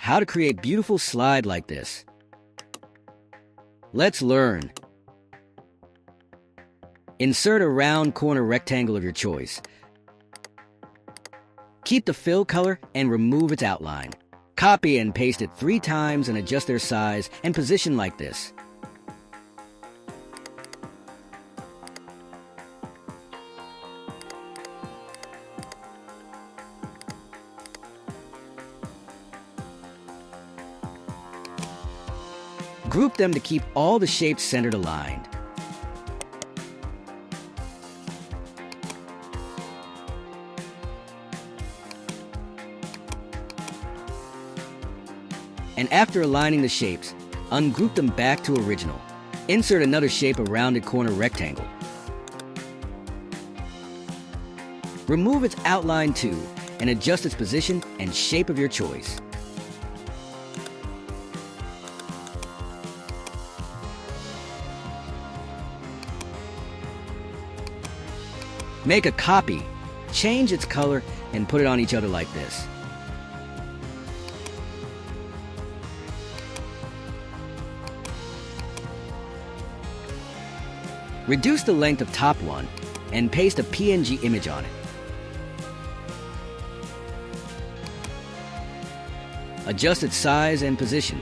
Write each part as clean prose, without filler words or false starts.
how to create beautiful slide like this. Let's learn. Insert a round corner rectangle of your choice. Keep the fill color and remove its outline. Copy and paste it 3 times and adjust their size and position like this. Group them to keep all the shapes centered aligned. And after aligning the shapes, ungroup them back to original. Insert another shape of rounded corner rectangle. Remove its outline too, and adjust its position and shape of your choice. Make a copy, change its color, and put it on each other like this. Reduce the length of top one and paste a PNG image on it. Adjust its size and position.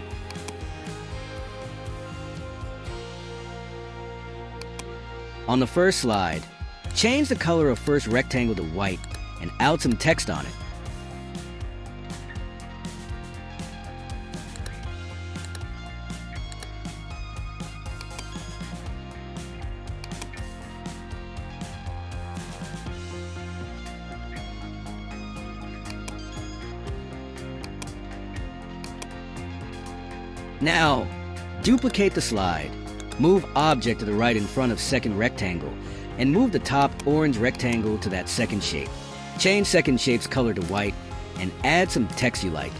On the first slide, change the color of first rectangle to white and add some text on it. Now, duplicate the slide. Move object to the right in front of second rectangle and move the top orange rectangle to that second shape. Change second shape's color to white and add some text you like.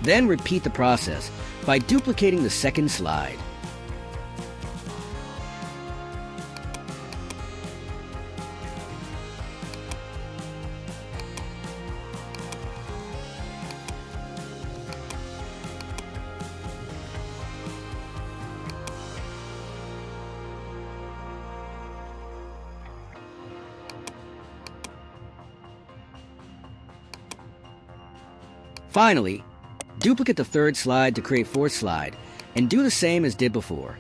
Then repeat the process by duplicating the second slide. Finally, duplicate the third slide to create fourth slide, and do the same as did before.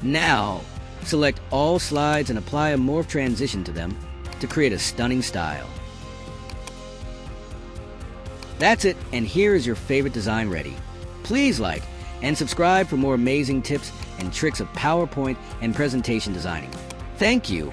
Now, select all slides and apply a Morph Transition to them to create a stunning style. That's it, and here is your favorite design ready. Please like and subscribe for more amazing tips and tricks of PowerPoint and presentation designing. Thank you.